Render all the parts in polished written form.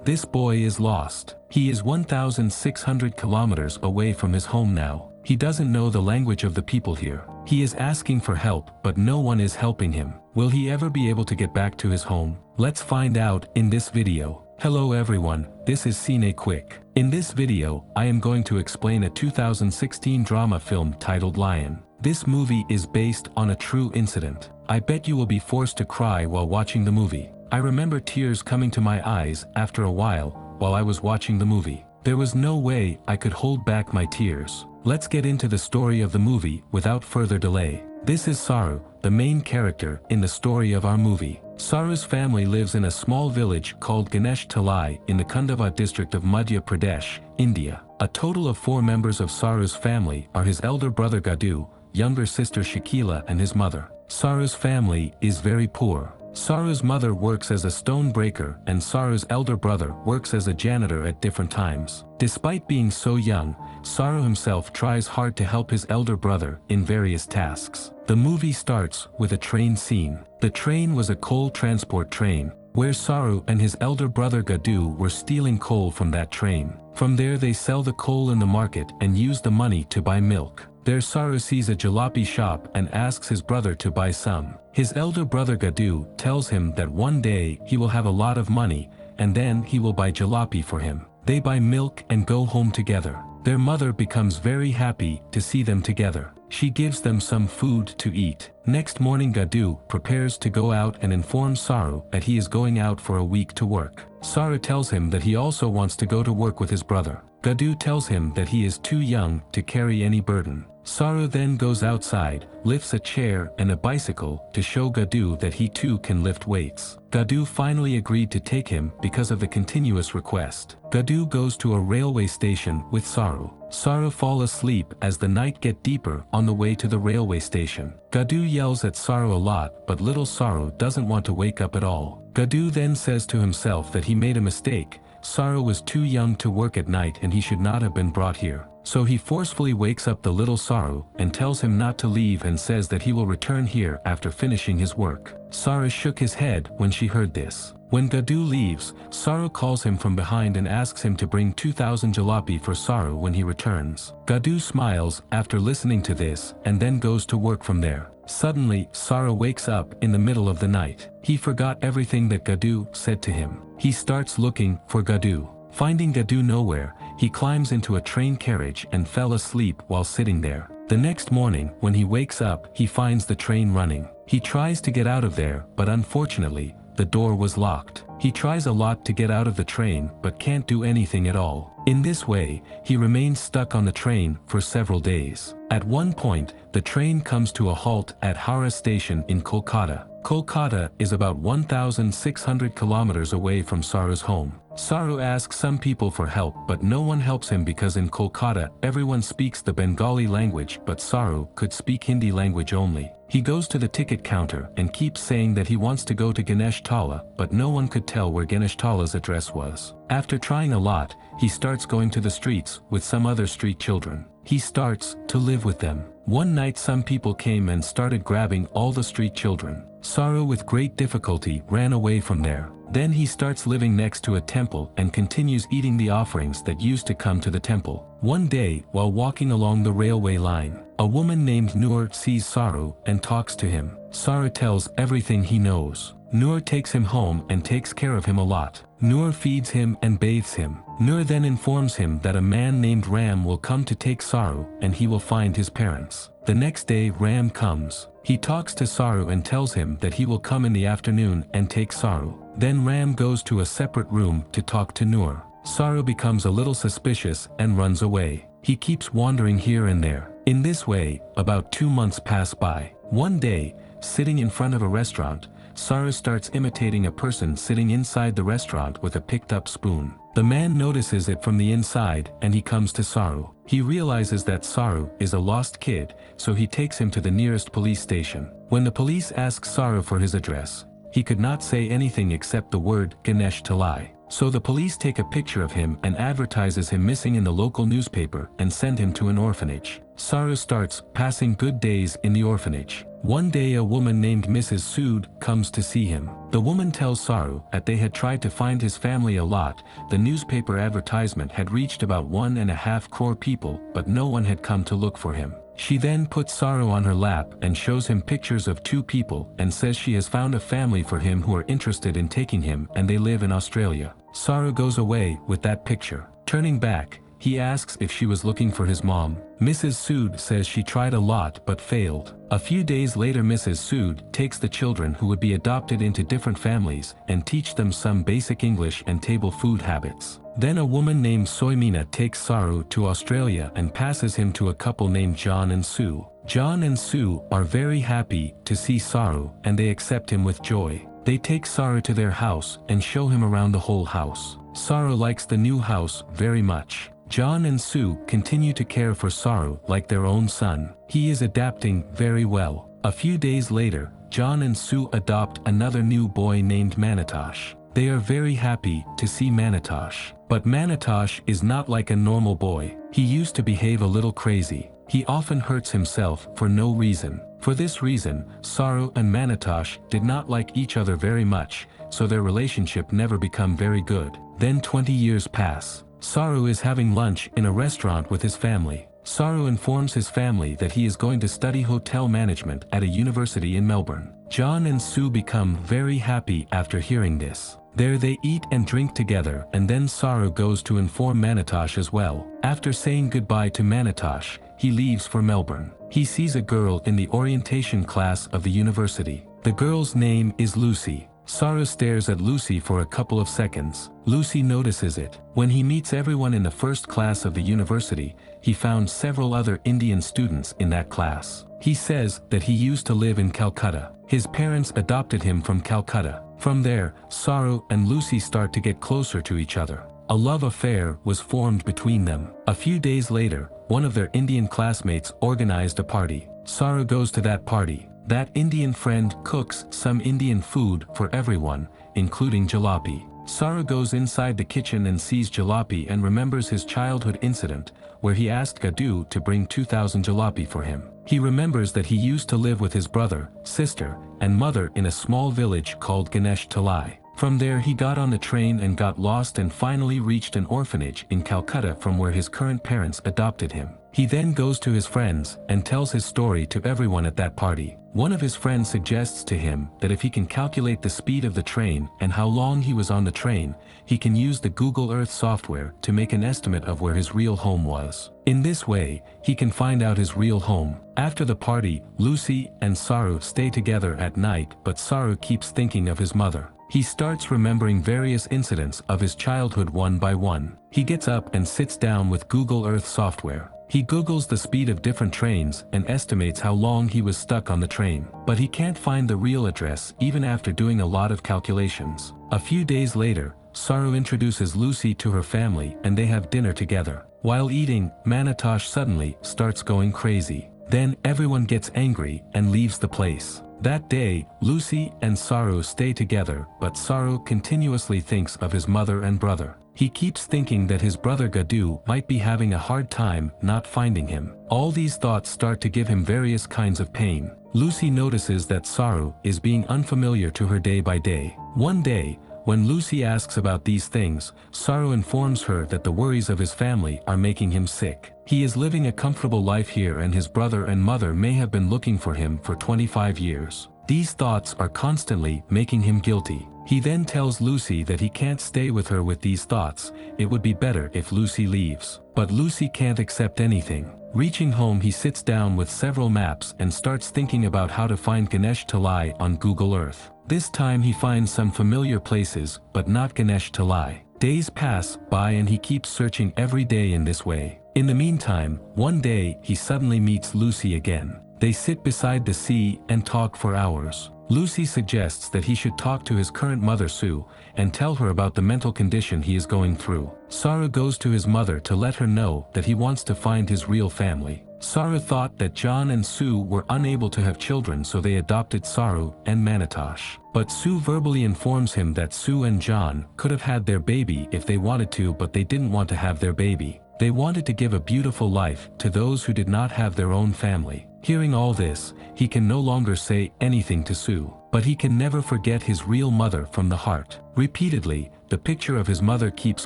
This boy is lost. He is 1,600 kilometers away from his home now. He doesn't know the language of the people here. He is asking for help, but no one is helping him. Will he ever be able to get back to his home? Let's find out in this video. Hello everyone, this is CineQuick. In this video, I am going to explain a 2016 drama film titled Lion. This movie is based on a true incident. I bet you will be forced to cry while watching the movie. I remember tears coming to my eyes after a while I was watching the movie. There was no way I could hold back my tears. Let's get into the story of the movie without further delay. This is Saru, the main character in the story of our movie. Saru's family lives in a small village called Ganesh Talai in the Kundava district of Madhya Pradesh, India. A total of 4 members of Saru's family are his elder brother Gadu, younger sister Shakila and his mother. Saru's family is very poor. Saru's mother works as a stone breaker and Saru's elder brother works as a janitor at different times. Despite being so young, Saru himself tries hard to help his elder brother in various tasks. The movie starts with a train scene. The train was a coal transport train, where Saru and his elder brother Gadu were stealing coal from that train. From there they sell the coal in the market and use the money to buy milk. There Saru sees a jalopy shop and asks his brother to buy some. His elder brother Gadu tells him that one day he will have a lot of money and then he will buy jalopy for him. They buy milk and go home together. Their mother becomes very happy to see them together. She gives them some food to eat. Next morning Gadu prepares to go out and informs Saru that he is going out for a week to work. Saru tells him that he also wants to go to work with his brother. Gadu tells him that he is too young to carry any burden. Saru then goes outside, lifts a chair and a bicycle to show Gadu that he too can lift weights. Gadu finally agreed to take him because of the continuous request. Gadu goes to a railway station with Saru. Saru falls asleep as the night gets deeper on the way to the railway station. Gadu yells at Saru a lot, but little Saru doesn't want to wake up at all. Gadu then says to himself that he made a mistake. Saru was too young to work at night and he should not have been brought here. So he forcefully wakes up the little Saru and tells him not to leave and says that he will return here after finishing his work. Saru shook his head when she heard this. When Gadu leaves, Saru calls him from behind and asks him to bring 2,000 jalopy for Saru when he returns. Gadu smiles after listening to this and then goes to work from there. Suddenly, Saru wakes up in the middle of the night. He forgot everything that Gadu said to him. He starts looking for Gadu. Finding Gadu nowhere, he climbs into a train carriage and fell asleep while sitting there. The next morning, when he wakes up, he finds the train running. He tries to get out of there, but unfortunately, the door was locked. He tries a lot to get out of the train, but can't do anything at all. In this way, he remains stuck on the train for several days. At one point, the train comes to a halt at Howrah station in Kolkata. Kolkata is about 1,600 kilometers away from Saru's home. Saru asks some people for help but no one helps him because in Kolkata everyone speaks the Bengali language but Saru could speak Hindi language only. He goes to the ticket counter and keeps saying that he wants to go to Ganesh Tala but no one could tell where Ganesh Tala's address was. After trying a lot, he starts going to the streets with some other street children. He starts to live with them. One night some people came and started grabbing all the street children. Saru with great difficulty ran away from there. Then he starts living next to a temple and continues eating the offerings that used to come to the temple. One day, while walking along the railway line, a woman named Noor sees Saru and talks to him. Saru tells everything he knows. Noor takes him home and takes care of him a lot. Noor feeds him and bathes him. Noor then informs him that a man named Ram will come to take Saru and he will find his parents. The next day Ram comes. He talks to Saru and tells him that he will come in the afternoon and take Saru. Then Ram goes to a separate room to talk to Noor. Saru becomes a little suspicious and runs away. He keeps wandering here and there. In this way, about 2 months pass by. One day, sitting in front of a restaurant, Saru starts imitating a person sitting inside the restaurant with a picked up spoon. The man notices it from the inside and he comes to Saru. He realizes that Saru is a lost kid, so he takes him to the nearest police station. When the police ask Saru for his address, he could not say anything except the word Ganesh Talai. So the police take a picture of him and advertises him missing in the local newspaper and send him to an orphanage. Saru starts passing good days in the orphanage. One day a woman named Mrs. Sood comes to see him. The woman tells Saru that they had tried to find his family a lot. The newspaper advertisement had reached about 1.5 crore people, but no one had come to look for him. She then puts Saru on her lap and shows him pictures of 2 people and says she has found a family for him who are interested in taking him and they live in Australia. Saru goes away with that picture. Turning back, he asks if she was looking for his mom. Mrs. Sood says she tried a lot but failed. A few days later Mrs. Sood takes the children who would be adopted into different families and teach them some basic English and table food habits. Then a woman named Soimina takes Saru to Australia and passes him to a couple named John and Sue. John and Sue are very happy to see Saru and they accept him with joy. They take Saru to their house and show him around the whole house. Saru likes the new house very much. John and Sue continue to care for Saru like their own son. He is adapting very well. A few days later, John and Sue adopt another new boy named Manitosh. They are very happy to see Manitosh. But Manitosh is not like a normal boy. He used to behave a little crazy. He often hurts himself for no reason. For this reason, Saru and Manitosh did not like each other very much, so their relationship never become very good. Then 20 years pass. Saru is having lunch in a restaurant with his family. Saru informs his family that he is going to study hotel management at a university in Melbourne. John and Sue become very happy after hearing this. There they eat and drink together and then Saru goes to inform Manitosh as well. After saying goodbye to Manitosh, he leaves for Melbourne. He sees a girl in the orientation class of the university. The girl's name is Lucy. Saru stares at Lucy for a couple of seconds. Lucy notices it. When he meets everyone in the first class of the university, he found several other Indian students in that class. He says that he used to live in Calcutta. His parents adopted him from Calcutta. From there, Saru and Lucy start to get closer to each other. A love affair was formed between them. A few days later, one of their Indian classmates organized a party. Saru goes to that party. That Indian friend cooks some Indian food for everyone, including jalopy. Saru goes inside the kitchen and sees jalopy and remembers his childhood incident, where he asked Gadu to bring 2,000 jalopy for him. He remembers that he used to live with his brother, sister, and mother in a small village called Ganesh Talai. From there he got on the train and got lost and finally reached an orphanage in Calcutta from where his current parents adopted him. He then goes to his friends and tells his story to everyone at that party. One of his friends suggests to him that if he can calculate the speed of the train and how long he was on the train, he can use the Google Earth software to make an estimate of where his real home was. In this way, he can find out his real home. After the party, Lucy and Saru stay together at night, but Saru keeps thinking of his mother. He starts remembering various incidents of his childhood one by one. He gets up and sits down with Google Earth software. He Googles the speed of different trains and estimates how long he was stuck on the train. But he can't find the real address even after doing a lot of calculations. A few days later, Saru introduces Lucy to her family and they have dinner together. While eating, Manitosh suddenly starts going crazy. Then everyone gets angry and leaves the place. That day, Lucy and Saru stay together, but Saru continuously thinks of his mother and brother. He keeps thinking that his brother Gadu might be having a hard time not finding him. All these thoughts start to give him various kinds of pain. Lucy notices that Saru is being unfamiliar to her day by day. One day, when Lucy asks about these things, Saru informs her that the worries of his family are making him sick. He is living a comfortable life here and his brother and mother may have been looking for him for 25 years. These thoughts are constantly making him guilty. He then tells Lucy that he can't stay with her with these thoughts. It would be better if Lucy leaves. But Lucy can't accept anything. Reaching home, he sits down with several maps and starts thinking about how to find Ganesh Talai on Google Earth. This time he finds some familiar places, but not Ganesh Talai. Days pass by and he keeps searching every day in this way. In the meantime, one day he suddenly meets Lucy again. They sit beside the sea and talk for hours. Lucy suggests that he should talk to his current mother Sue and tell her about the mental condition he is going through. Saru goes to his mother to let her know that he wants to find his real family. Saru thought that John and Sue were unable to have children, so they adopted Saru and Manitosh. But Sue verbally informs him that Sue and John could have had their baby if they wanted to, but they didn't want to have their baby. They wanted to give a beautiful life to those who did not have their own family. Hearing all this, he can no longer say anything to Sue, but he can never forget his real mother from the heart. Repeatedly, the picture of his mother keeps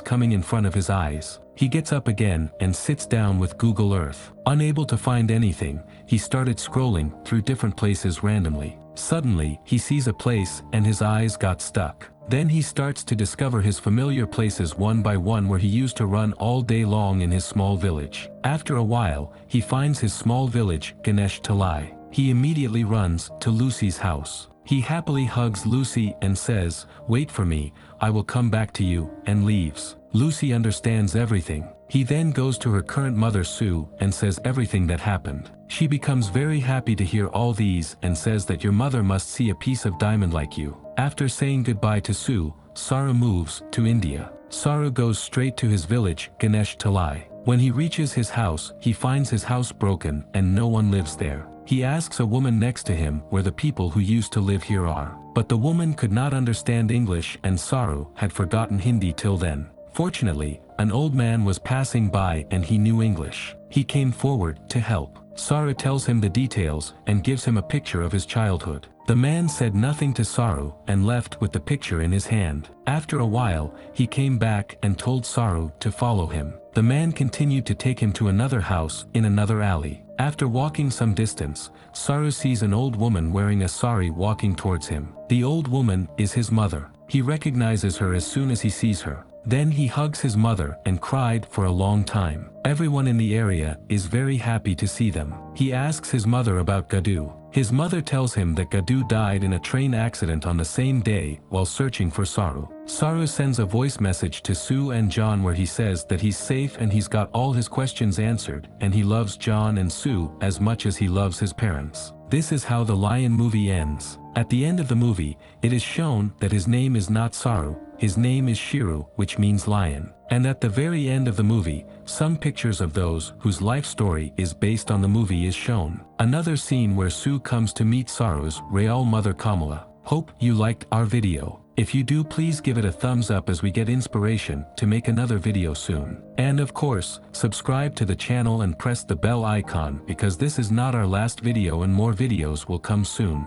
coming in front of his eyes. He gets up again and sits down with Google Earth. Unable to find anything, he started scrolling through different places randomly. Suddenly, he sees a place and his eyes got stuck. Then he starts to discover his familiar places one by one where he used to run all day long in his small village. After a while, he finds his small village, Ganesh Talai. He immediately runs to Lucy's house. He happily hugs Lucy and says, "Wait for me, I will come back to you," and leaves. Lucy understands everything. He then goes to her current mother Sue and says everything that happened. She becomes very happy to hear all these and says that your mother must see a piece of diamond like you. After saying goodbye to Sue, Saru moves to India. Saru goes straight to his village, Ganesh Talai. When he reaches his house, he finds his house broken and no one lives there. He asks a woman next to him where the people who used to live here are. But the woman could not understand English and Saru had forgotten Hindi till then. Fortunately, an old man was passing by and he knew English. He came forward to help. Saru tells him the details and gives him a picture of his childhood. The man said nothing to Saru and left with the picture in his hand. After a while, he came back and told Saru to follow him. The man continued to take him to another house in another alley. After walking some distance, Saru sees an old woman wearing a sari walking towards him. The old woman is his mother. He recognizes her as soon as he sees her. Then he hugs his mother and cried for a long time. Everyone in the area is very happy to see them. He asks his mother about Gadu. His mother tells him that Gadu died in a train accident on the same day while searching for Saru. Saru sends a voice message to Sue and John where he says that he's safe and he's got all his questions answered and he loves John and Sue as much as he loves his parents. This is how the Lion movie ends. At the end of the movie, it is shown that his name is not Saru, his name is Shiru, which means lion. And at the very end of the movie, some pictures of those whose life story is based on the movie is shown. Another scene where Sue comes to meet Saru's real mother Kamala. Hope you liked our video. If you do, please give it a thumbs up as we get inspiration to make another video soon. And of course, subscribe to the channel and press the bell icon because this is not our last video and more videos will come soon.